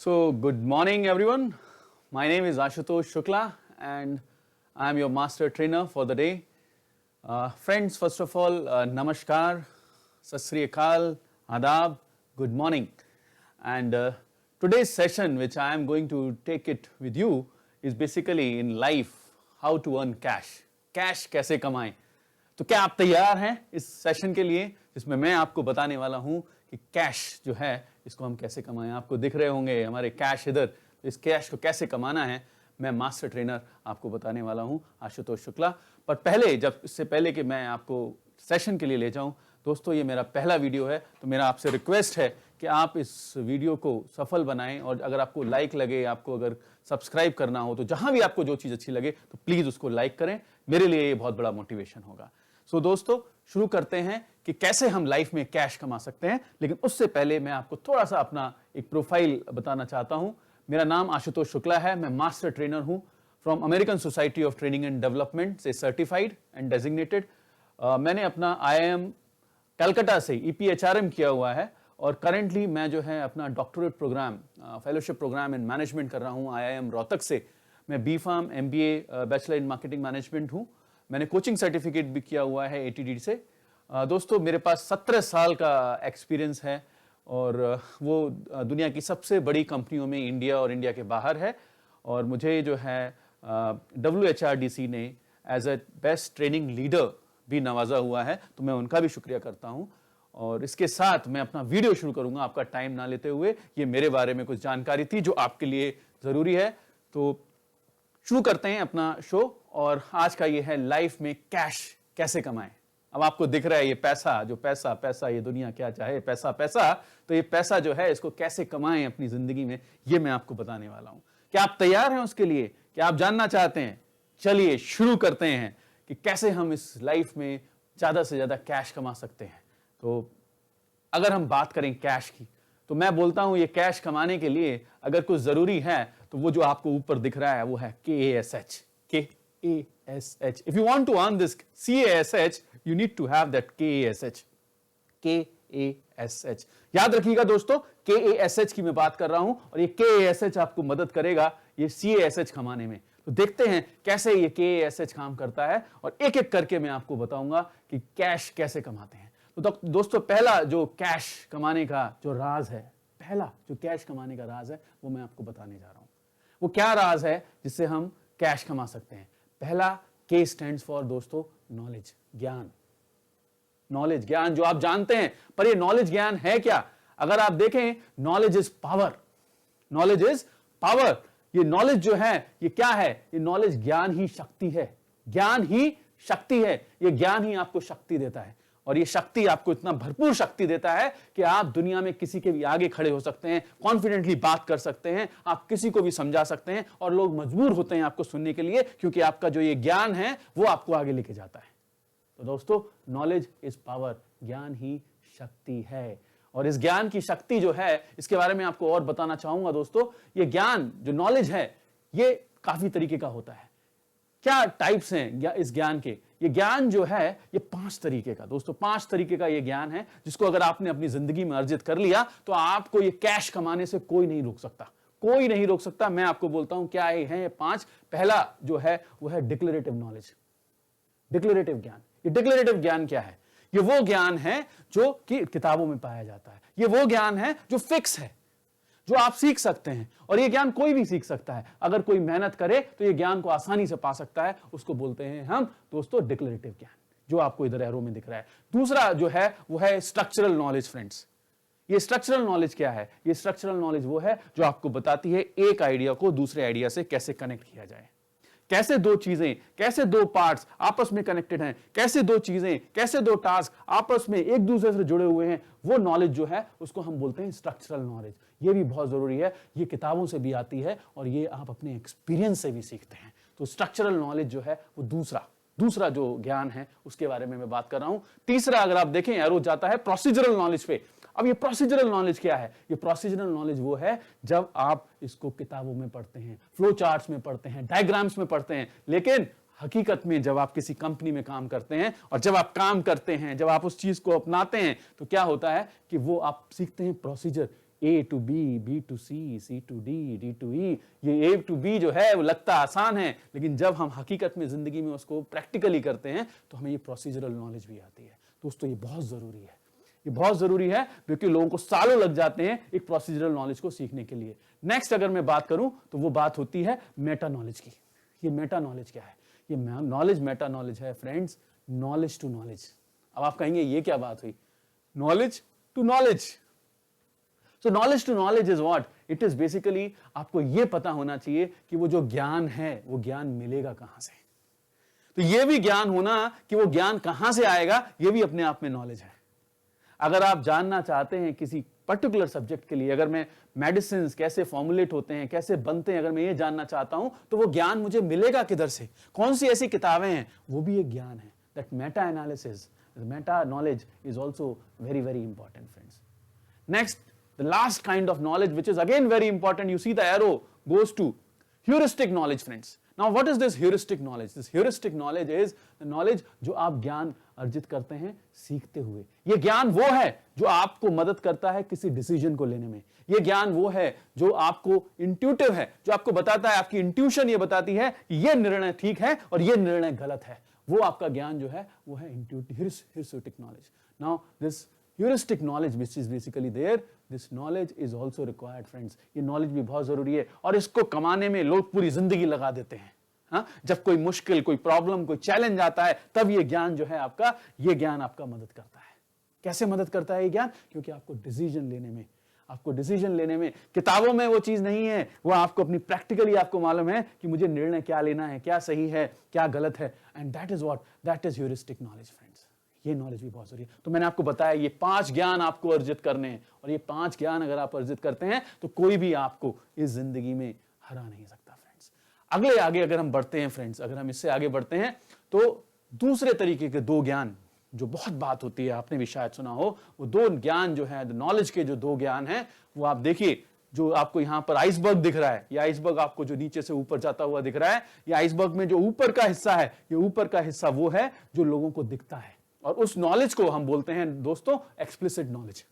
So, good morning everyone. My name is Ashutosh Shukla and I am your master trainer for the day. Friends, first of all, Namaskar, Sat Sri Akal, Adab, good morning. And today's session, which I am going to take it with you, is basically in life, how to earn cash. Cash कैसे कमाएं? तो क्या आप तैयार हैं इस session के लिए जिसमें मैं आपको बताने वाला हूं कि कैश जो है इसको हम कैसे कमाएं। आपको दिख रहे होंगे हमारे कैश इधर, तो इस कैश को कैसे कमाना है मैं मास्टर ट्रेनर आपको बताने वाला हूं आशुतोष शुक्ला। पर पहले, जब इससे पहले कि मैं आपको सेशन के लिए ले जाऊं, दोस्तों ये मेरा पहला वीडियो है, तो मेरा आपसे रिक्वेस्ट है कि आप इस वीडियो को सफल बनाएं और अगर आपको लाइक लगे, आपको अगर सब्सक्राइब करना हो, तो जहां भी आपको जो चीज़ अच्छी लगे तो प्लीज़ उसको लाइक करें। मेरे लिए ये बहुत बड़ा मोटिवेशन होगा। सो दोस्तों, शुरू करते हैं कि कैसे हम लाइफ में कैश कमा सकते हैं। लेकिन उससे पहले मैं आपको थोड़ा सा अपना एक प्रोफाइल बताना चाहता हूं। मेरा नाम आशुतोष शुक्ला है, मैं मास्टर ट्रेनर हूं from American society of training and development से सर्टिफाइड एंड डेजिग्नेटेड। मैंने अपना IIM कलकत्ता से EPHRM किया हुआ है और करेंटली मैं जो है अपना doctorate programme, fellowship programme in management कर रहा हूं IIM रोहतक से। मैं B.Pharm MBA bachelor in marketing management हूं। मैंने कोचिंग सर्टिफिकेट भी किया हुआ है ATD से। दोस्तों, मेरे पास 17 साल का एक्सपीरियंस है और वो दुनिया की सबसे बड़ी कंपनियों में इंडिया और इंडिया के बाहर है। और मुझे जो है WHRDC ने as a best training leader भी नवाजा हुआ है, तो मैं उनका भी शुक्रिया करता हूं। और इसके साथ मैं अपना वीडियो शुरू करूंगा आपका टाइम ना लेते हुए। ये मेरे बारे में कुछ जानकारी थी जो आपके लिए ज़रूरी है। तो शुरू करते हैं अपना शो। और आज का ये है लाइफ में कैश कैसे कमाएं। अब आपको दिख रहा है ये पैसा, जो पैसा पैसा, ये दुनिया क्या चाहे पैसा पैसा, तो ये पैसा जो है इसको कैसे कमाएं अपनी जिंदगी में, ये मैं आपको बताने वाला हूं। क्या आप तैयार हैं उसके लिए? क्या आप जानना चाहते हैं? चलिए शुरू करते हैं कि कैसे हम इस लाइफ में ज्यादा से ज्यादा कैश कमा सकते हैं। तो अगर हम बात करें कैश की, तो मैं बोलता हूं ये कैश कमाने के लिए अगर कुछ जरूरी है तो वो जो आपको ऊपर दिख रहा है वो है KASH। KASH। If you want to earn this CASH, you need to have that KASH। KASH याद रखिएगा दोस्तों, KASH की मैं बात कर रहा हूं और ये KASH आपको मदद करेगा ये CASH कमाने में। तो देखते हैं कैसे ये KASH काम करता है और एक एक करके मैं आपको बताऊंगा कि कैश कैसे कमाते हैं। तो दोस्तों, पहला जो कैश कमाने का जो राज है, पहला जो कैश कमाने का राज है वो मैं आपको बताने जा रहा हूं। वो क्या राज है जिससे हम कैश कमा सकते हैं? पहला K स्टैंड्स फॉर दोस्तों नॉलेज, ज्ञान। नॉलेज, ज्ञान जो आप जानते हैं, पर ये नॉलेज ज्ञान है क्या? अगर आप देखें, knowledge is power. Knowledge is power. ये नॉलेज जो है ये क्या है? ये नॉलेज ज्ञान ही शक्ति है। ज्ञान ही शक्ति है। ये ज्ञान ही आपको शक्ति देता है और ये शक्ति आपको इतना भरपूर शक्ति देता है कि आप दुनिया में किसी के भी आगे खड़े हो सकते हैं, कॉन्फिडेंटली बात कर सकते हैं, आप किसी को भी समझा सकते हैं और लोग मजबूर होते हैं आपको सुनने के लिए, क्योंकि आपका जो ये ज्ञान है वो आपको आगे लेके जाता है। तो दोस्तों, नॉलेज इज पावर, ज्ञान ही शक्ति है। और इस ज्ञान की शक्ति जो है इसके बारे में आपको और बताना चाहूंगा दोस्तों। ये ज्ञान जो नॉलेज है ये काफी तरीके का होता है। क्या टाइप्स हैं इस ज्ञान के? ये ज्ञान जो है ये 5 तरीके का, दोस्तों 5 तरीके का ये ज्ञान है, जिसको अगर आपने अपनी जिंदगी में अर्जित कर लिया तो आपको ये कैश कमाने से कोई नहीं रोक सकता। कोई नहीं रोक सकता। मैं आपको बोलता हूं क्या है ये 5। पहला जो है वो है डिक्लेरेटिव नॉलेज, डिक्लेरेटिव ज्ञान। ये डिक्लेरेटिव ज्ञान क्या है? ये वो ज्ञान है जो कि किताबों में पाया जाता है। ये वो ज्ञान है जो फिक्स है, जो आप सीख सकते हैं और ये ज्ञान कोई भी सीख सकता है। अगर कोई मेहनत करे तो ये ज्ञान को आसानी से पा सकता है। उसको बोलते हैं हम दोस्तों डिक्लेरेटिव ज्ञान, जो आपको इधर एरो में दिख रहा है। दूसरा जो है वो है स्ट्रक्चरल नॉलेज। फ्रेंड्स, ये स्ट्रक्चरल नॉलेज क्या है? ये स्ट्रक्चरल नॉलेज वो है जो आपको बताती है एक आइडिया को दूसरे आइडिया से कैसे कनेक्ट किया जाए, कैसे दो चीजें, कैसे दो पार्ट्स आपस में कनेक्टेड हैं, कैसे दो चीजें, कैसे दो टास्क आपस में एक दूसरे से जुड़े हुए हैं। वो नॉलेज जो है उसको हम बोलते हैं स्ट्रक्चरल नॉलेज। ये भी बहुत जरूरी है। ये किताबों से भी आती है और ये आप अपने एक्सपीरियंस से भी सीखते हैं। तो स्ट्रक्चरल नॉलेज जो है वो दूसरा जो ज्ञान है उसके बारे में मैं बात कर रहा हूं। तीसरा, अगर आप देखें, एरो जाता है प्रोसीजरल नॉलेज पे। अब ये प्रोसीजरल नॉलेज क्या है? ये प्रोसीजरल नॉलेज वो है जब आप इसको किताबों में पढ़ते हैं, फ्लो चार्ट्स में पढ़ते हैं, डायग्राम्स में पढ़ते हैं, लेकिन हकीकत में जब आप किसी कंपनी में काम करते हैं और जब आप काम करते हैं, जब आप उस चीज को अपनाते हैं, तो क्या होता है कि वो आप सीखते हैं procedure. A to B, B to C, C to D, D to E, ये A to B जो है वो लगता आसान है, लेकिन जब हम हकीकत में जिंदगी में उसको प्रैक्टिकली करते हैं तो हमें ये प्रोसीजरल नॉलेज भी आती है। दोस्तों ये बहुत जरूरी है, ये बहुत जरूरी है, क्योंकि लोगों को सालों लग जाते हैं एक प्रोसीजरल नॉलेज को सीखने के लिए। नेक्स्ट अगर मैं बात करूं तो वो बात होती है मेटा नॉलेज की। ये मेटा नॉलेज क्या है? ये नॉलेज मेटा नॉलेज है फ्रेंड्स, नॉलेज टू नॉलेज। अब आप कहेंगे ये क्या बात हुई, knowledge to knowledge. So knowledge to knowledge is what it is basically, आपको ये पता होना चाहिए कि वो जो ज्ञान है वो ज्ञान मिलेगा कहां से। तो ये भी ज्ञान होना कि वो ज्ञान कहां से आएगा, ये भी अपने आप में नॉलेज है। अगर आप जानना चाहते हैं किसी पर्टिकुलर सब्जेक्ट के लिए, अगर मैं मेडिसिन कैसे फॉर्मुलेट होते हैं, कैसे बनते हैं, अगर मैं ये जानना चाहता हूं तो वो ज्ञान मुझे मिलेगा किधर से, कौन सी ऐसी किताबें हैं, वो भी एक ज्ञान है। That Meta analysis, Meta knowledge is also very very important friends. Next, the last kind of knowledge, which is again very important, you see the arrow goes to heuristic knowledge friends. Now what is this heuristic knowledge? This heuristic knowledge is the knowledge जो आप ज्ञान अर्जित करते हैं सीखते हुए। ये ज्ञान वो है जो आपको मदद करता है किसी डिसीजन को लेने में। ये ज्ञान वो है जो आपको इंट्यूटिव है, जो आपको बताता है, आपकी इंट्यूशन ये बताती है कि ये निर्णय ठीक है और ये निर्णय गलत है। वो आपका ज्ञान जो है वो है heuristic knowledge. Now this heuristic knowledge which is basically there, this knowledge is also required friends. ये knowledge भी बहुत जरूरी है और इसको कमाने में लोग पूरी जिंदगी लगा देते हैं। हाँ, जब कोई मुश्किल, कोई प्रॉब्लम, कोई चैलेंज आता है तब ये ज्ञान जो है आपका, ये ज्ञान आपका मदद करता है। कैसे मदद करता है ये ज्ञान? क्योंकि आपको डिसीजन लेने में, आपको डिसीजन लेने में, किताबों में वो चीज नहीं है, वो आपको अपनी प्रैक्टिकली आपको मालूम है कि मुझे निर्णय क्या लेना है, क्या सही है, क्या गलत है। And that is what, that is heuristic knowledge friends. ये नॉलेज भी बहुत जरूरी है। तो मैंने आपको बताया ये 5 ज्ञान आपको अर्जित करने हैं, और ये 5 ज्ञान अगर आप अर्जित करते हैं तो कोई भी आपको इस जिंदगी में हरा नहीं सकता फ्रेंड्स। अगले आगे अगर हम बढ़ते हैं फ्रेंड्स, अगर हम इससे आगे बढ़ते हैं तो दूसरे तरीके के 2 ज्ञान जो बहुत बात होती है, आपने भी शायद सुना हो, वो 2 ज्ञान जो है, नॉलेज के जो 2 ज्ञान हैं, वो आप देखिए, जो आपको यहां पर आइसबर्ग दिख रहा है, ये आइसबर्ग आपको जो नीचे से ऊपर जाता हुआ दिख रहा है, ये आइसबर्ग में जो ऊपर का हिस्सा है, ये ऊपर का हिस्सा वो है जो लोगों को दिखता है, और उस नॉलेज को हम बोलते हैं दोस्तों एक्सप्लिसिट नॉलेज।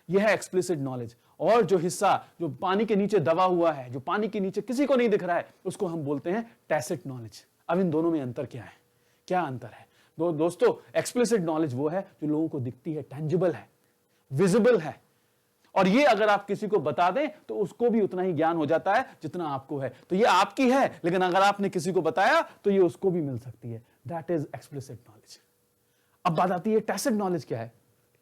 यह है एक्सप्लिसिट नॉलेज। और जो हिस्सा जो पानी के नीचे दबा हुआ है, जो पानी के नीचे किसी को नहीं दिख रहा है, उसको हम बोलते हैं टैसिट नॉलेज। अब इन दोनों में अंतर क्या है? क्या अंतर है? दोस्तों एक्सप्लिसिट नॉलेज वो है जो लोगों को दिखती है, टेंजिबल है, विजिबल है, और ये अगर आप किसी को बता दें तो उसको भी उतना ही ज्ञान हो जाता है जितना आपको है। तो ये आपकी है, लेकिन अगर आपने किसी को बताया तो ये उसको भी मिल सकती है। That is explicit knowledge. अब बात आती है टैसिट नॉलेज क्या है?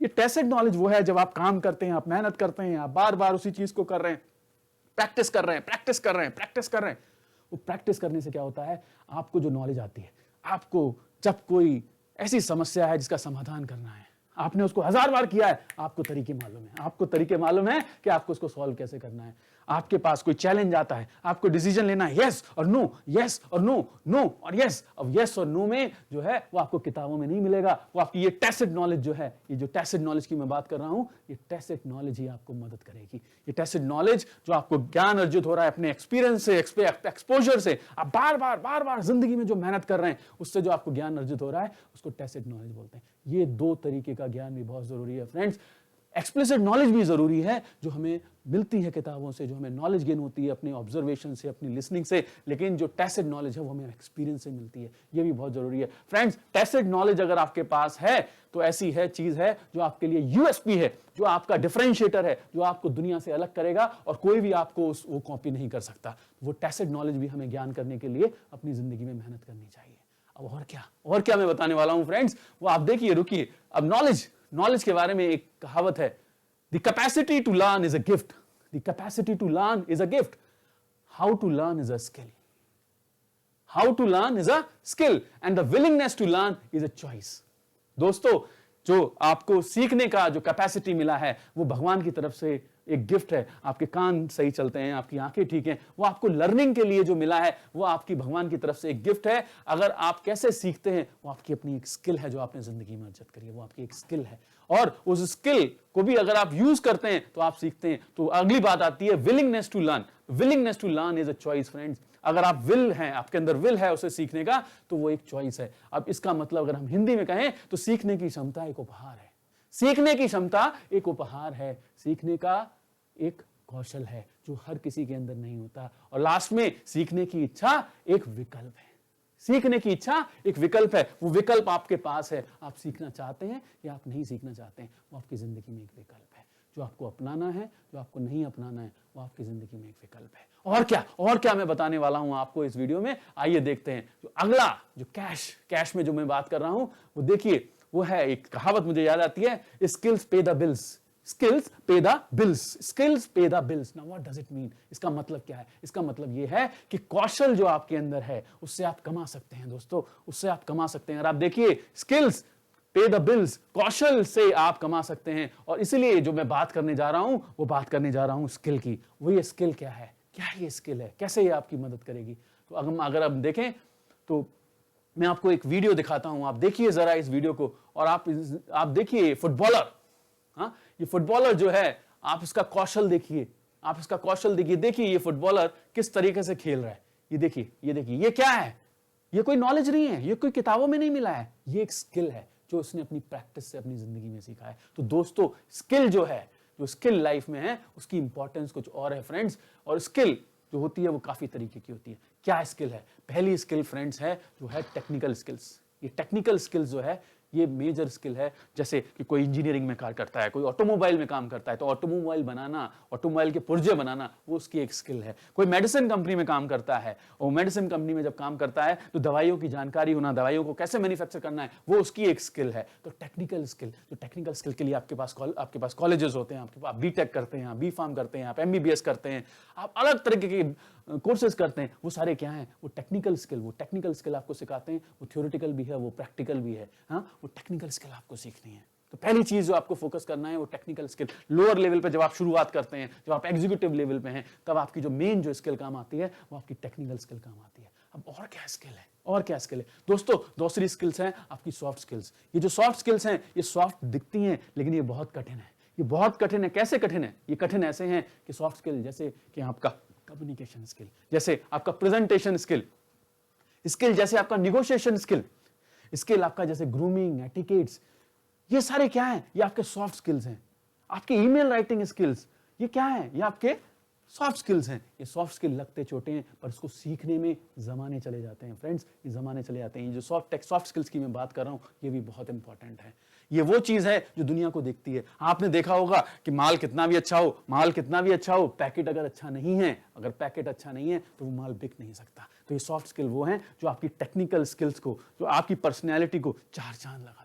ये टैसिट नॉलेज वो है जब आप काम करते हैं, आप मेहनत करते हैं, आप बार बार उसी चीज को कर रहे हैं, प्रैक्टिस कर रहे हैं, प्रैक्टिस कर रहे हैं, प्रैक्टिस कर रहे हैं। वो प्रैक्टिस करने से क्या होता है, आपको जो नॉलेज आती है, आपको जब कोई ऐसी समस्या है जिसका समाधान करना है, आपने उसको 1000 बार किया है, आपको तरीके मालूम है, आपको तरीके मालूम है कि आपको उसको सॉल्व कैसे करना है। आपके पास कोई चैलेंज आता है, आपको डिसीजन लेना है, यस और नो, यस और नो, नो और यस। अब यस और नो में जो है वो आपको किताबों में नहीं मिलेगा, वो आपकी ये टैसिट नॉलेज जो है, ये जो टैसिट नॉलेज की मैं बात कर रहा हूं, ये टैसिट नॉलेज ही आपको मदद करेगी। ये टैसिट नॉलेज जो आपको ज्ञान अर्जित हो रहा है अपने एक्सपीरियंस से, एक्सपोजर से, आप बार बार जिंदगी में जो मेहनत कर रहे हैं उससे जो आपको ज्ञान अर्जित हो रहा है, उसको टैसिट नॉलेज बोलते हैं। ये 2 तरीके का ज्ञान भी बहुत जरूरी है फ्रेंड्स। एक्सप्लिसिट नॉलेज भी जरूरी है जो हमें मिलती है किताबों से, जो हमें नॉलेज गेन होती है अपने ऑब्जर्वेशन से, अपनी लिसनिंग से, लेकिन जो टैसिट नॉलेज है वो हमें एक्सपीरियंस से मिलती है। ये भी बहुत जरूरी है फ्रेंड्स। टैसिट नॉलेज अगर आपके पास है तो ऐसी है चीज है जो आपके लिए यूएसपी है, जो आपका डिफरेंशिएटर है, जो आपको दुनिया से अलग करेगा और कोई भी आपको वो कॉपी नहीं कर सकता। वो टैसिट नॉलेज भी हमें ज्ञान करने के लिए अपनी जिंदगी में मेहनत करनी चाहिए। अब और क्या मैं बताने वाला हूं फ्रेंड्स, वो आप देखिए, रुकिए। अब नॉलेज के बारे में एक कहावत है, the capacity to learn is a gift, the capacity to learn is a gift, how to learn is a skill, how to learn is a skill and the willingness to learn is a choice. दोस्तों जो आपको सीखने का जो capacity मिला है वो भगवान की तरफ से एक गिफ्ट है। आपके कान सही चलते हैं, आपकी आंखें ठीक हैं, वो आपको लर्निंग के लिए जो मिला है वो आपकी भगवान की तरफ से एक गिफ्ट है। अगर आप कैसे सीखते हैं वो आपकी अपनी एक स्किल है जो आपने जिंदगी में अर्जित करी है, वो आपकी एक स्किल है, और उस स्किल को भी अगर आप यूज करते हैं तो आप सीखते हैं। तो अगली बात आती है willingness to learn. Willingness to learn is a choice friends. अगर आप विल हैं, आपके अंदर विल है उसे सीखने का, तो वो एक चॉइस है। अब इसका मतलब अगर हम हिंदी में कहें तो सीखने की क्षमता एक उपहार है। सीखने की क्षमता एक उपहार है। सीखने का एक कौशल है जो हर किसी के अंदर नहीं होता। और लास्ट में सीखने की इच्छा एक विकल्प है। सीखने की इच्छा एक विकल्प है, वो विकल्प आपके पास है। आप सीखना चाहते हैं या आप नहीं सीखना चाहते हैं, वो आपकी जिंदगी में एक विकल्प है। जो आपको अपनाना है, जो आपको नहीं अपनाना है, वो आपकी जिंदगी में एक विकल्प है। और क्या मैं बताने वाला हूं आपको इस वीडियो में, आइए देखते हैं। जो अगला, जो कैश में जो मैं बात कर रहा हूं, वो देखिए, वो है एक कहावत मुझे याद आती है, स्किल्स पे द बिल्स। स्किल्स पे द बिल्स, स्किल्स पे the bills. Now what does it mean? इसका मतलब क्या है? इसका मतलब यह है कि कौशल जो आपके अंदर है, उससे आप कमा सकते हैं दोस्तों, उससे आप कमा सकते हैं। और आप देखिए, स्किल्स पे द बिल्स, कौशल से आप कमा सकते हैं। और इसलिए जो मैं बात करने जा रहा हूं, वो बात करने जा रहा हूं स्किल की। वो ये स्किल क्या है, क्या ये स्किल है, कैसे ये आपकी मदद करेगी? तो अगर आप देखें तो मैं आपको एक वीडियो दिखाता हूं, आप देखिए जरा इस वीडियो को। और आप देखिए फुटबॉलर, हाँ, ये फुटबॉलर जो है, आप इसका कौशल देखिए, आप इसका कौशल देखिए। देखिए ये फुटबॉलर किस तरीके से खेल रहा है। ये देखिए, ये क्या है? ये कोई नॉलेज नहीं है, ये कोई किताबों में नहीं मिला है, ये एक स्किल है जो उसने अपनी प्रैक्टिस से अपनी जिंदगी में सीखा है। तो दोस्तों, स्किल जो है, जो स्किल लाइफ में है, उसकी इंपॉर्टेंस कुछ और है फ्रेंड्स। और स्किल जो होती है वो काफी तरीके की होती है। क्या स्किल है? पहली स्किल फ्रेंड्स है जो है टेक्निकल स्किल्स। ये टेक्निकल स्किल्स जो है, ये मेजर स्किल है। जैसे कि कोई इंजीनियरिंग में कार्य करता है, कोई ऑटोमोबाइल में काम करता है, तो ऑटोमोबाइल बनाना, ऑटोमोबाइल के पुर्जे बनाना, वो उसकी एक स्किल है। कोई मेडिसिन कंपनी में काम करता है, और मेडिसिन कंपनी में जब काम करता है तो दवाइयों की जानकारी होना, दवाइयों को कैसे मैन्युफैक्चर करना है, वो उसकी एक स्किल है। तो टेक्निकल स्किल, जो टेक्निकल स्किल के लिए आपके पास कॉलेजेस होते हैं, आप बीटेक करते हैं, आप बी.फार्म करते हैं, आप एमबीबीएस करते हैं, आप अलग तरीके के कोर्सेज करते हैं, वो सारे क्या हैं? वो टेक्निकल स्किल। वो टेक्निकल स्किल आपको सिखाते हैं, वो थ्योरेटिकल भी है, वो प्रैक्टिकल भी है। हाँ, वो टेक्निकल स्किल आपको सीखनी है। तो पहली चीज जो आपको फोकस करना है वो टेक्निकल स्किल। लोअर लेवल पे जब आप शुरुआत करते हैं, जब आप एग्जीक्यूटिव लेवल पे हैं, तब आपकी जो मेन जो स्किल काम आती है, वो आपकी टेक्निकल स्किल काम आती है। अब और क्या स्किल है? और क्या स्किल है दोस्तों? दूसरी स्किल्स हैं आपकी सॉफ्ट स्किल्स। ये जो सॉफ्ट स्किल्स हैं, ये सॉफ्ट दिखती हैं, लेकिन ये बहुत कठिन है। ये बहुत कठिन है। कैसे कठिन है? ये कठिन ऐसे हैं कि सॉफ्ट स्किल जैसे कि आपका कम्युनिकेशन स्किल, जैसे आपका प्रेजेंटेशन स्किल, जैसे आपका निगोशिएशन स्किल आपका जैसे ग्रूमिंग, एटिकेट्स, ये सारे क्या हैं? ये आपके सॉफ्ट स्किल्स हैं। आपके ईमेल राइटिंग स्किल्स, ये क्या है? ये आपके सॉफ्ट स्किल्स हैं। ये सॉफ्ट स्किल लगते छोटे हैं, पर इसको सीखने में जमाने चले जाते हैं फ्रेंड्स, ये जमाने चले जाते हैं। ये जो सॉफ्ट स्किल्स की मैं बात कर रहा हूं, ये भी बहुत इंपॉर्टेंट है। ये वो चीज है जो दुनिया को देखती है। आपने देखा होगा कि माल कितना भी अच्छा हो, पैकेट अगर अच्छा नहीं है, तो वो माल बिक नहीं सकता। तो ये सॉफ्ट स्किल वो हैं जो आपकी टेक्निकल स्किल्स को, जो आपकी पर्सनैलिटी को चार चांद लगा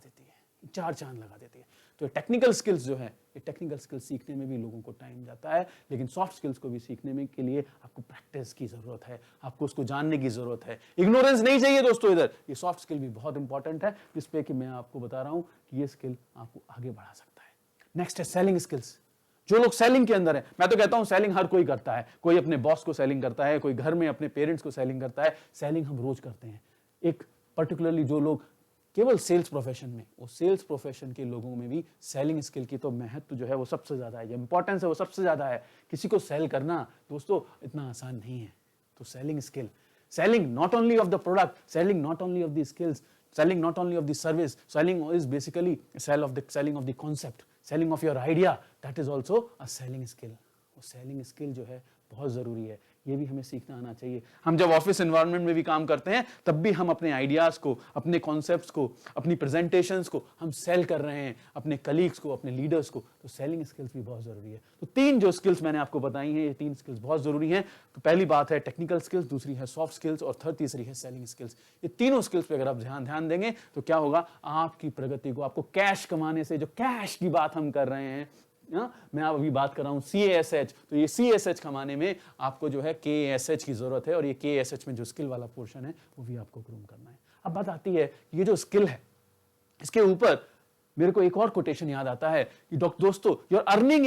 देती है। तो टेक्निकल स्किल्स जो है, ये टेक्निकल स्किल्स सीखने में भी लोगों को टाइम जाता है, लेकिन सॉफ्ट स्किल्स को भी सीखने में के लिए आपको प्रैक्टिस की जरूरत है, आपको उसको जानने की जरूरत है। इग्नोरेंस नहीं चाहिए दोस्तों इधर। ये सॉफ्ट स्किल भी बहुत इंपॉर्टेंट है, जिस पे कि मैं आपको बता रहा हूं कि ये स्किल आपको आगे बढ़ा सकता है। नेक्स्ट है सेलिंग स्किल्स। जो लोग सेलिंग के अंदर है, मैं तो कहता हूं सेलिंग हर कोई करता है। कोई अपने बॉस को सेलिंग करता है, कोई घर में अपने पेरेंट्स को सेलिंग करता है। सेलिंग हम रोज करते हैं। एक पर्टिकुलरली जो लोग केवल सेल्स प्रोफेशन में, वो सेल्स प्रोफेशन के लोगों में भी सेलिंग स्किल की तो महत्व जो है वो सबसे ज्यादा है, इंपॉर्टेंस है वो सबसे ज्यादा है। किसी को सेल करना दोस्तों इतना आसान नहीं है। तो selling skill, selling not only of the product, selling not only of the skills, selling not only of the service, selling is basically selling of the concept, selling of your idea, that is also a selling skill. वो selling skill जो है बहुत जरूरी है, ये भी हमें सीखना आना चाहिए। हम जब ऑफिस एनवायरनमेंट में भी काम करते हैं, तब भी हम अपने आइडियाज को, अपने कॉन्सेप्ट्स को, अपनी प्रेजेंटेशंस को हम सेल कर रहे हैं, अपने कलीग्स को, अपने लीडर्स को। तो सेलिंग स्किल्स भी बहुत जरूरी है। तो तीन जो स्किल्स मैंने आपको बताई हैं, ये तीन स्किल्स बहुत जरूरी हैं। तो पहली बात है टेक्निकल स्किल्स, दूसरी है सॉफ्ट स्किल्स, और तीसरी है सेलिंग स्किल्स। ये तीनों स्किल्स पे अगर आप ध्यान देंगे तो क्या होगा? आपकी प्रगति को, आपको कैश कमाने से, जो कैश की बात हम कर रहे हैं, मैं अभी बात कर रहा हूं CASH, तो ये CASH कमाने में आपको जो है KASH की जरूरत है, और ये KASH में जो स्किल वाला पोर्शन है वो भी आपको ग्रूम करना है। अब बात आती है, ये जो स्किल है, इसके ऊपर मेरे को एक और कोटेशन याद आता है कि दोस्तों, your earning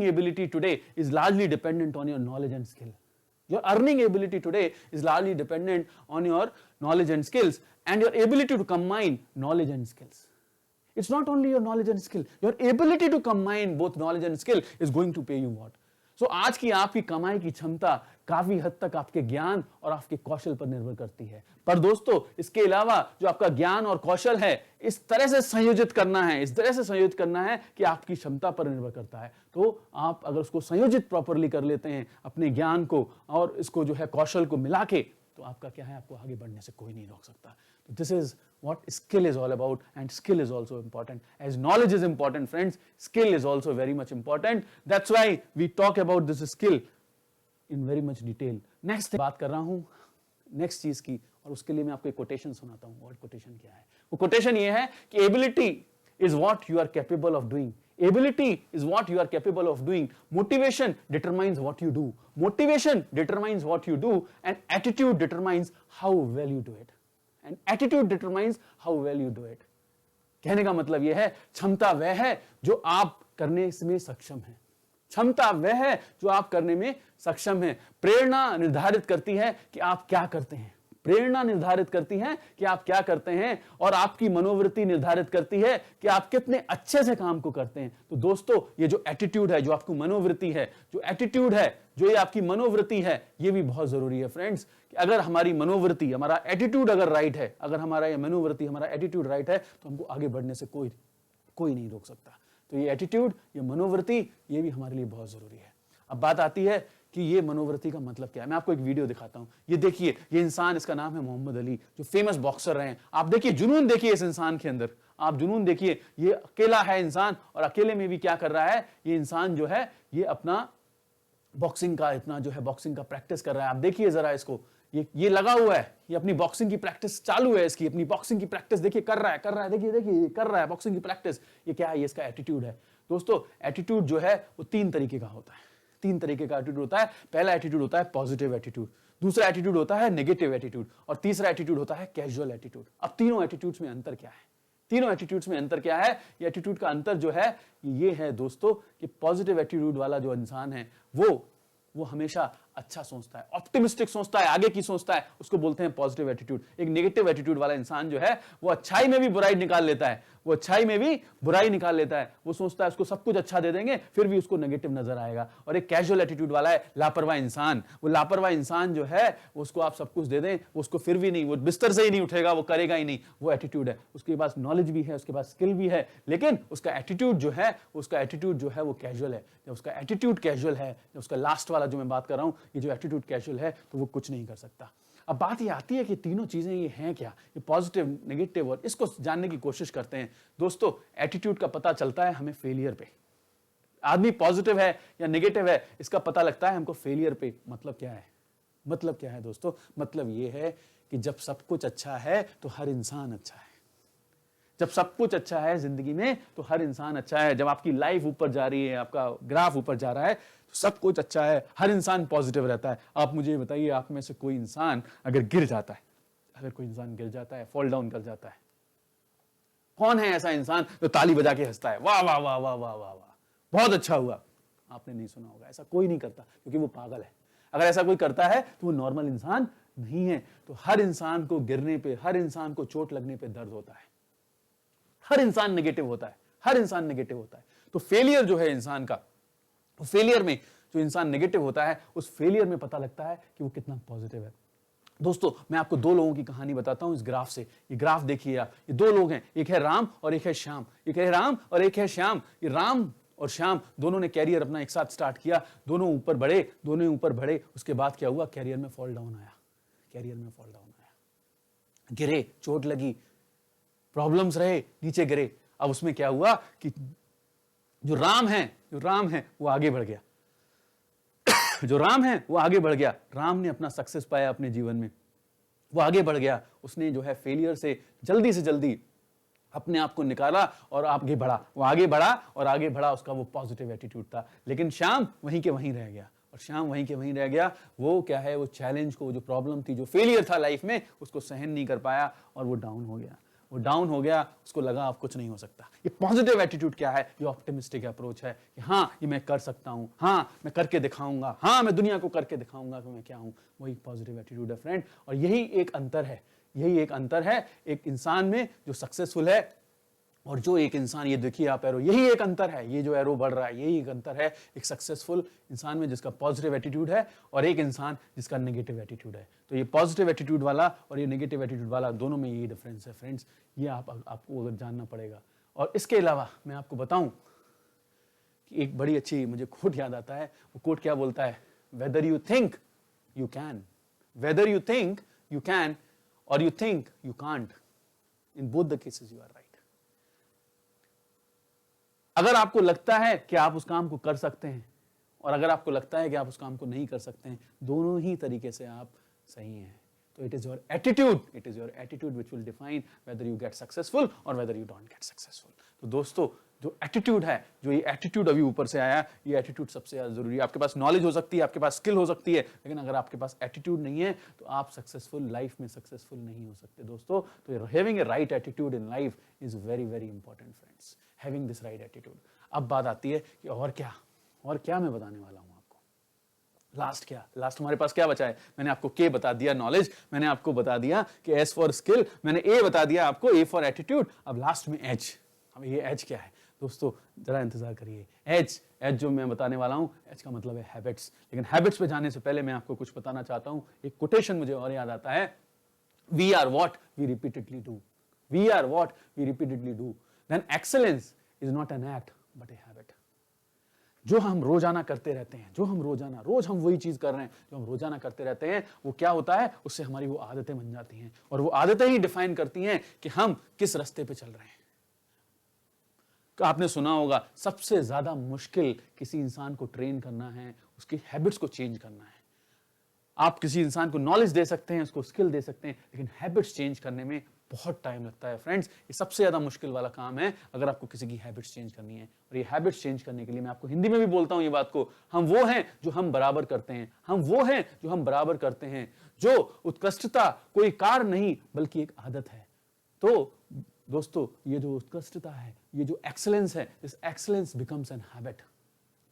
ability today is largely dependent on your knowledge and skill. Your earning ability today is largely dependent on your knowledge and skills, and your ability to combine knowledge and skills. It's not only your knowledge and skill, your ability to combine both knowledge and skill is going to pay you what? सो आज की आपकी कमाई की क्षमता काफी हद तक आपके ज्ञान और आपके कौशल पर निर्भर करती है। पर दोस्तों, इसके अलावा जो आपका ज्ञान और कौशल है, इस तरह से संयोजित करना है, इस तरह से संयोजित करना है कि आपकी क्षमता पर निर्भर करता है। तो आप अगर उसको संयोजित प्रॉपरली कर लेते हैं, अपने ज्ञान को और इसको जो है कौशल को मिला के, तो आपका क्या है, आपको आगे बढ़ने से कोई नहीं रोक सकता। तो this is what skill is all about, and skill is also important. As knowledge is important, friends, skill is also very much important. That's why we talk about this skill in very much detail. Next बात कर रहा हूं next चीज की, और उसके लिए मैं आपको एक कोटेशन सुनाता हूं। और कोटेशन क्या है? वो कोटेशन ये है कि ability is what you are capable of doing. Ability is what you are capable of doing. Motivation determines what you do. Motivation determines what you do, and attitude determines how well you do it. And attitude determines how well you do it. कहने का मतलब यह है, क्षमता वह है जो आप करने में सक्षम है। क्षमता वह है जो आप करने में सक्षम है। प्रेरणा निर्धारित करती है कि आप क्या करते हैं। प्रेरणा निर्धारित करती है कि आप क्या करते हैं, और आपकी मनोवृत्ति निर्धारित करती है कि आप कितने अच्छे से काम को करते हैं। तो दोस्तों, ये जो एटीट्यूड है, जो आपकी मनोवृत्ति है, जो एटीट्यूड है, जो ये आपकी मनोवृत्ति है, ये भी बहुत जरूरी है फ्रेंड्स। कि अगर हमारी मनोवृत्ति, हमारा एटीट्यूड अगर राइट है, अगर हमारा ये मनोवृत्ति, हमारा एटीट्यूड राइट है, तो हमको आगे बढ़ने से कोई नहीं रोक सकता। तो ये एटीट्यूड, ये मनोवृत्ति, ये भी हमारे लिए बहुत जरूरी है। अब बात आती है कि ये मनोवृत्ति का मतलब क्या है। मैं आपको एक वीडियो दिखाता हूं। ये देखिए, ये इंसान, इसका नाम है मोहम्मद अली, जो फेमस बॉक्सर रहे हैं। आप देखिए जुनून, देखिए इस इंसान के अंदर, आप जुनून देखिए। ये अकेला है इंसान, और अकेले में भी क्या कर रहा है, ये इंसान जो है, ये अपना बॉक्सिंग का इतना जो है बॉक्सिंग का प्रैक्टिस कर रहा है। आप देखिए जरा इसको, ये लगा हुआ है, ये अपनी बॉक्सिंग की प्रैक्टिस चालू है, इसकी अपनी बॉक्सिंग की प्रैक्टिस देखिए कर रहा है, देखिए कर रहा है बॉक्सिंग की प्रैक्टिस। ये क्या है, ये इसका एटीट्यूड है। दोस्तों, एटीट्यूड जो है वो 3 तरीके का होता है। 3 तरीके का एटीट्यूड होता है। पहला एटीट्यूड होता है पॉजिटिव एटीट्यूड, दूसरा एटीट्यूड होता है नेगेटिव एटीट्यूड, और तीसरा एटीट्यूड होता है कैजुअल एटीट्यूड। अब तीनों एटीट्यूड्स में अंतर क्या है? तीनों एटीट्यूड्स में अंतर क्या है? ये एटीट्यूड का अंतर जो है ये है दोस्तों कि पॉजिटिव एटीट्यूड वाला जो इंसान है वो हमेशा अच्छा सोचता है, ऑप्टिमिस्टिक सोचता है, आगे की सोचता है, उसको बोलते हैं पॉजिटिव एटीट्यूड। एक नेगेटिव एटीट्यूड वाला इंसान जो है वो अच्छाई में भी बुराई निकाल लेता है, वो सोचता है उसको सब कुछ अच्छा दे देंगे, फिर भी उसको नेगेटिव नजर आएगा। और एक कैजुअल एटीट्यूड वाला है लापरवाह इंसान। वो लापरवाह इंसान जो है, उसको आप सब कुछ दे दें, उसको फिर भी नहीं, वो बिस्तर से ही नहीं उठेगा, वो करेगा ही नहीं। वो एटीट्यूड है। उसके पास नॉलेज भी है, उसके पास स्किल भी है, लेकिन उसका एटीट्यूड जो है वो कैजुअल है। जब उसका एटीट्यूड कैजुअल है, जब उसका लास्ट वाला जो मैं बात कर रहा हूं, ये जो एटीट्यूड कैजुअल है, तो वो कुछ नहीं कर सकता। अब बात ये आती है कि तीनों चीजें ये हैं क्या, ये पॉजिटिव, नेगेटिव, और इसको जानने की कोशिश करते हैं। दोस्तों, एटीट्यूड का पता चलता है हमें फेलियर पे। आदमी पॉजिटिव है या नेगेटिव है, इसका पता लगता है हमको फेलियर पे। मतलब क्या है दोस्तों? मतलब ये है कि जब सब कुछ अच्छा है तो हर इंसान अच्छा है। जब सब कुछ अच्छा है जिंदगी में तो हर इंसान अच्छा है। जब आपकी लाइफ ऊपर जा रही है, आपका ग्राफ ऊपर जा रहा है, तो सब कुछ अच्छा है, हर इंसान पॉजिटिव रहता है। आप मुझे बताइए, आप में से कोई इंसान अगर गिर जाता है, फॉल डाउन कर जाता है, कौन है ऐसा इंसान जो ताली बजा के हंसता है, वाह वाह वाह वाह वाह वाह वाह, बहुत अच्छा हुआ? आपने नहीं सुना होगा। ऐसा कोई नहीं करता, क्योंकि वो पागल है। अगर ऐसा कोई करता है तो वो नॉर्मल इंसान नहीं है। तो हर इंसान को गिरने पे, हर इंसान को चोट लगने पे दर्द होता है। हर इंसान नेगेटिव होता है। तो फेलियर जो है इंसान का, तो फेलियर में जो इंसान नेगेटिव होता है, उस फेलियर में पता लगता है कि वो कितना पॉजिटिव है। दोस्तों, मैं आपको 2 लोगों की कहानी बताता हूं इस ग्राफ से। ये ग्राफ देखिए आप, ये 2 लोग हैं, एक है राम और एक है श्याम। ये राम और श्याम दोनों ने कैरियर अपना एक साथ स्टार्ट किया। दोनों ऊपर बढ़े। उसके बाद क्या हुआ? कैरियर में फॉल डाउन आया। गिरे, चोट लगी, प्रॉब्लम्स रहे, नीचे गिरे। अब उसमें क्या हुआ कि जो राम है वो आगे बढ़ गया। राम ने अपना सक्सेस पाया अपने जीवन में, वो आगे बढ़ गया। उसने जो है फेलियर से जल्दी अपने आप को निकाला और आगे बढ़ा। उसका वो पॉजिटिव एटीट्यूड था। लेकिन श्याम वहीं के वहीं रह गया। वो क्या है, वो चैलेंज को, जो प्रॉब्लम थी, जो फेलियर था लाइफ में, उसको सहन नहीं कर पाया और वो डाउन हो गया। उसको लगा अब कुछ नहीं हो सकता। ये पॉजिटिव एटीट्यूड क्या है? ये ऑप्टिमिस्टिक अप्रोच है कि हाँ, ये मैं कर सकता हूं, हाँ मैं करके दिखाऊंगा, हाँ मैं दुनिया को करके दिखाऊंगा कि मैं क्या हूं। वही पॉजिटिव एटीट्यूड है फ्रेंड। और यही एक अंतर है एक इंसान में जो सक्सेसफुल है और जो एक इंसान, ये देखिए आप एरो, यही एक अंतर है, ये जो एरो बढ़ रहा है यही एक अंतर है एक सक्सेसफुल इंसान में जिसका पॉजिटिव एटीट्यूड है और एक इंसान जिसका नेगेटिव एटीट्यूड है। तो ये पॉजिटिव एटीट्यूड वाला और ये नेगेटिव एटीट्यूड वाला, दोनों में यही डिफरेंस है फ्रेंड्स। ये आपको अगर जानना पड़ेगा। और इसके अलावा मैं आपको बताऊं कि एक बड़ी अच्छी मुझे कोट याद आता है। वो कोट क्या बोलता है? Whether you think you can, whether you think you can और you think you can't, in both the cases you are right. अगर आपको लगता है कि आप उस काम को कर सकते हैं और अगर आपको लगता है कि आप उस काम को नहीं कर सकते हैं, दोनों ही तरीके से आप सही हैं। तो it is your attitude which will define whether you get successful और whether you don't get successful. तो दोस्तों, जो एटीट्यूड है, जो ये एटीट्यूड अभी ऊपर से आया, ये एटीट्यूड सबसे ज्यादा जरूरी है। आपके पास नॉलेज हो सकती है, आपके पास स्किल हो सकती है, लेकिन अगर आपके पास एटीट्यूड नहीं है तो आप सक्सेसफुल लाइफ में सक्सेसफुल नहीं हो सकते दोस्तों। तो having a right attitude in life is very very important friends, having this right attitude. अब बात आती है कि और क्या मैं बताने वाला हूं आपको। लास्ट हमारे पास क्या बचा है? मैंने आपको के बता दिया नॉलेज, मैंने आपको बता दिया कि एस फॉर स्किल, मैंने ए बता दिया आपको, ए फॉर एटीट्यूड। अब लास्ट में एच। अब ये एच क्या है दोस्तों? जरा इंतजार करिए। एच जो मैं बताने वाला हूं, एच का मतलब है हैबिट्स। लेकिन हैबिट्स पे जाने से पहले मैं आपको कुछ बताना चाहता हूं। एक कोटेशन मुझे और याद आता है, we are what we repeatedly do, we are what we repeatedly do, then excellence is not an act but a habit. जो हम रोजाना करते रहते हैं, जो हम रोज हम वही चीज कर रहे हैं, जो हम रोजाना करते रहते हैं, वो क्या होता है? उससे हमारी वो आदतें बन जाती हैं और वो आदतें ही डिफाइन करती हैं कि हम किस रास्ते पे चल रहे हैं। आपने सुना होगा, सबसे ज्यादा मुश्किल किसी इंसान को ट्रेन करना है, उसकी हैबिट्स को चेंज करना है। आप किसी इंसान को नॉलेज दे सकते हैं, उसको स्किल दे सकते हैं, लेकिन हैबिट्स चेंज करने में बहुत टाइम लगता है फ्रेंड्स। ये सबसे ज्यादा मुश्किल वाला काम है अगर आपको किसी की हैबिट्स चेंज करनी है। और ये हैबिट्स चेंज करने के लिए मैं आपको हिंदी में भी बोलता हूं ये बात को, हम वो हैं जो हम बराबर करते हैं, हम वो हैं जो हम बराबर करते हैं। जो उत्कृष्टता कोई कार्य नहीं बल्कि एक आदत है। तो दोस्तों, ये जो उत्कृष्टता है, ये जो एक्सेलेंस है, this excellence becomes an habit.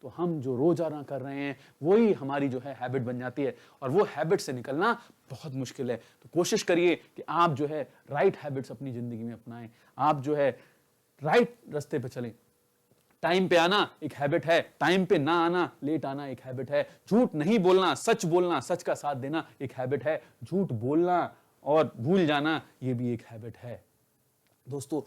तो हम जो रोजाना कर रहे हैं वही हमारी जो है हैबिट बन जाती है और वो हैबिट से निकलना बहुत मुश्किल है। तो कोशिश करिए कि आप जो है राइट हैबिट्स अपनी जिंदगी में अपनाएं, आप जो है राइट रास्ते पे चलें। टाइम पे आना एक हैबिट है, टाइम पे ना आना, लेट आना एक हैबिट है। झूठ नहीं बोलना, सच का साथ देना एक हैबिट है। झूठ बोलना और भूल जाना ये भी एक हैबिट है। दोस्तों,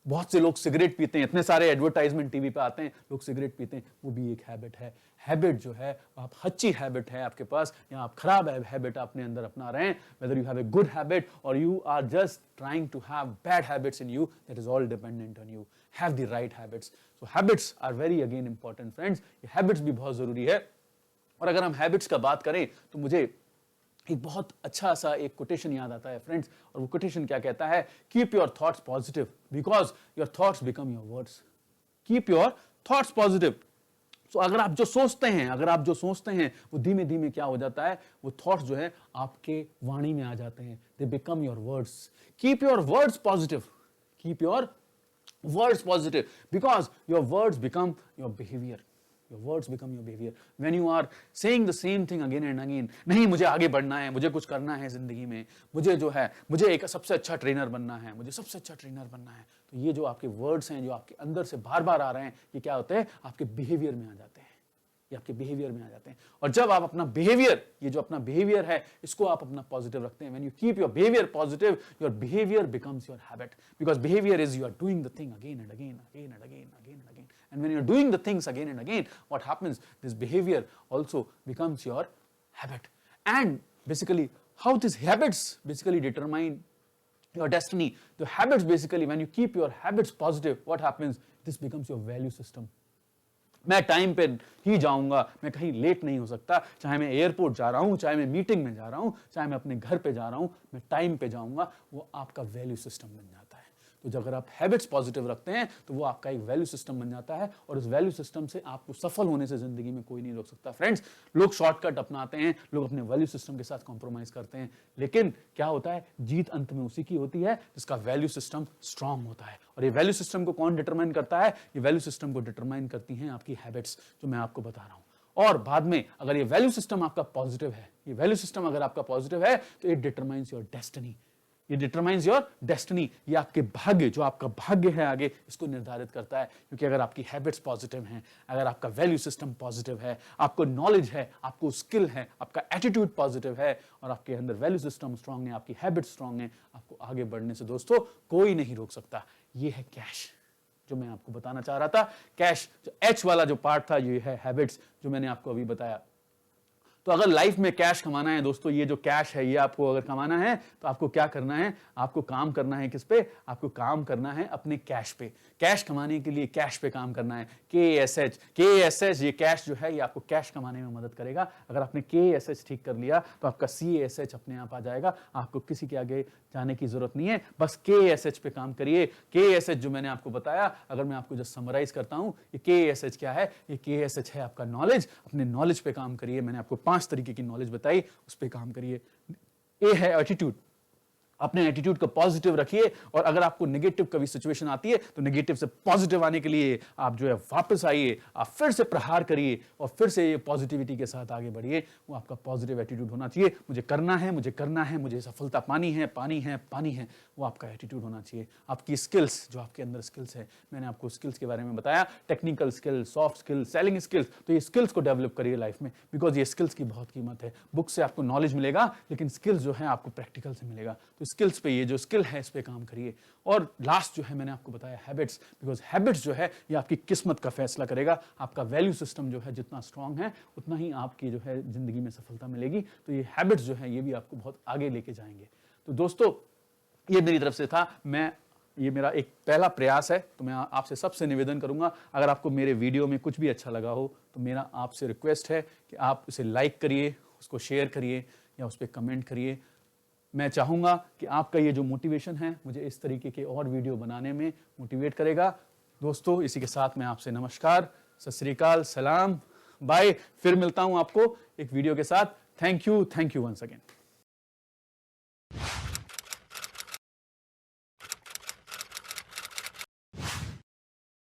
बहुत से लोग सिगरेट पीते हैं, इतने सारे एडवर्टाइजमेंट टीवी पे आते हैं, लोग सिगरेट पीते हैं, वो भी एक हैबिट है। हैबिट जो है आप अच्छी हैबिट है आपके पास या आप खराब हैबिट अपने अंदर अपना रहे हैं, whether you have a good habit और you are just trying to have bad habits in you, that is all dependent on you. Have the right habits. So habits are very again important friends, ये habits भी बहुत जरूरी है। और अगर हम habits का बात करें तो मुझे एक बहुत अच्छा सा एक कोटेशन याद आता है फ्रेंड्स, और वो कोटेशन क्या कहता है? Keep your thoughts positive because your thoughts become your words. Keep your thoughts positive. So अगर आप जो सोचते हैं वो धीमे धीमे क्या हो जाता है? वो थॉट्स जो है आपके वाणी में आ जाते हैं, they become your words. Keep your words positive, keep your words positive because your words become your behaviour. Your words become your behavior. When you are saying the same thing again and again, नहीं मुझे आगे बढ़ना है, मुझे कुछ करना है जिंदगी में, मुझे एक सबसे अच्छा ट्रेनर बनना है, मुझे सबसे अच्छा ट्रेनर बनना है, तो ये जो आपके वर्ड्स हैं, जो आपके अंदर से बार बार आ रहे हैं, ये क्या होते हैं? आपके बिहेवियर में आ जाते हैं, ये आपके बिहेवियर में आ जाते हैं। और जब आप अपना बिहेवियर, ये जो अपना बिहेवियर है, इसको आप अपना पॉजिटिव रखते हैं, when you keep your behaviour positive, your behaviour becomes your habit, because behaviour is you are doing the thing again and again, again and again, again and again, and when you're doing the things again and again, what happens? This behavior also becomes your habit. And basically, how these habits basically determine your destiny. The habits basically, when you keep your habits positive, what happens? This becomes your value system. मैं time पे ही जाऊंगा, मैं कहीं late नहीं हो सकता, चाहे मैं एयरपोर्ट जा रहा हूं, चाहे मैं मीटिंग में जा रहा हूं, चाहे मैं अपने घर पे जा रहा हूं, मैं टाइम पे जाऊंगा, वो आपका वैल्यू सिस्टम बन जाता है। तो जब अगर आप हैबिट्स पॉजिटिव रखते हैं तो वो आपका एक वैल्यू सिस्टम बन जाता है और उस वैल्यू सिस्टम से आपको सफल होने से जिंदगी में कोई नहीं रोक सकता। फ्रेंड्स, लोग शॉर्टकट अपनाते हैं, लोग अपने वैल्यू सिस्टम के साथ कॉम्प्रोमाइज करते हैं, लेकिन क्या होता है? जीत अंत में उसी की होती है जिसका वैल्यू सिस्टम स्ट्रांग होता है। और ये वैल्यू सिस्टम को कौन डिटरमाइन करता है? ये वैल्यू सिस्टम को डिटरमाइन करती हैं आपकी हैबिट्स, जो मैं आपको बता रहा हूं। और बाद में अगर ये वैल्यू सिस्टम आपका पॉजिटिव है, ये वैल्यू सिस्टम अगर आपका पॉजिटिव है, तो इट डिटरमाइंस योर डेस्टिनी। ये डिटरमाइंस योर डेस्टिनी, ये आपके भाग्य, जो आपका भाग्य है आगे, इसको निर्धारित करता है। क्योंकि अगर आपकी हैबिट्स पॉजिटिव हैं, अगर आपका वैल्यू सिस्टम पॉजिटिव है, आपको नॉलेज है, आपको स्किल है, आपका एटीट्यूड पॉजिटिव है और आपके अंदर वैल्यू सिस्टम स्ट्रांग है, आपकी हैबिट्स स्ट्रांग है, आपको आगे बढ़ने से दोस्तों कोई नहीं रोक सकता। ये है कैश, जो मैं आपको बताना चाह रहा था। कैश, जो एच वाला जो पार्ट था, ये है हैबिट्स, जो मैंने आपको अभी बताया। तो अगर लाइफ में कैश कमाना है दोस्तों, ये जो कैश है ये आपको अगर कमाना है तो आपको क्या करना है, आपको काम करना है किस पे, आपको काम करना है अपने कैश पे। कैश कमाने के लिए कैश पे काम करना है। KASH, ये कैश जो है ये आपको कैश कमाने में मदद करेगा। अगर आपने KASH ठीक कर लिया तो आपका CASH अपने आप आ जाएगा, आपको किसी के आगे जाने की जरूरत नहीं है, बस KASH पे काम करिए। KASH जो मैंने आपको बताया, अगर मैं आपको जस्ट समराइज करता हूं, ये KASH क्या है, ये KASH है आपका नॉलेज। अपने नॉलेज पे काम करिए, मैंने आपको 5 तरीके की नॉलेज बताई, उस पर काम करिए। ए है एटीट्यूड, अपने एटीट्यूड को पॉजिटिव रखिए और अगर आपको नेगेटिव कभी सिचुएशन आती है तो नेगेटिव से पॉजिटिव आने के लिए आप जो है वापस आइए, आप फिर से प्रहार करिए और फिर से ये पॉजिटिविटी के साथ आगे बढ़िए। वो आपका पॉजिटिव एटीट्यूड होना चाहिए। मुझे करना है, मुझे करना है, मुझे सफलता पानी है, पानी है, पानी है, वो आपका एटीट्यूड होना चाहिए। आपकी स्किल्स, जो आपके अंदर स्किल्स है, मैंने आपको स्किल्स के बारे में बताया, technical skill, soft skill, selling skills, तो ये स्किल्स को डेवलप करिए लाइफ में, बिकॉज ये स्किल्स की बहुत कीमत है। बुक से आपको नॉलेज मिलेगा लेकिन स्किल्स जो है आपको प्रैक्टिकल से मिलेगा। तो स्किल्स पे, ये जो स्किल है इस पे काम करिए। और लास्ट जो है मैंने आपको बताया हैबिट्स, बिकॉज हैबिट्स जो है ये आपकी किस्मत का फैसला करेगा। आपका वैल्यू सिस्टम जो है जितना स्ट्रांग है उतना ही आपकी जो है जिंदगी में सफलता मिलेगी। तो ये हैबिट्स जो है ये भी आपको बहुत आगे लेके जाएंगे। तो दोस्तों ये मेरी तरफ से था, ये मेरा एक पहला प्रयास है। तो मैं आपसे सबसे निवेदन करूंगा, अगर आपको मेरे वीडियो में कुछ भी अच्छा लगा हो तो मेरा आपसे रिक्वेस्ट है कि आप उसे लाइक करिए, उसको शेयर करिए या उस पर कमेंट करिए। मैं चाहूंगा कि आपका ये जो मोटिवेशन है मुझे इस तरीके के और वीडियो बनाने में मोटिवेट करेगा। दोस्तों इसी के साथ मैं आपसे नमस्कार, सत श्री अकाल, सलाम, बाय। फिर मिलता हूं आपको एक वीडियो के साथ। Thank you once again.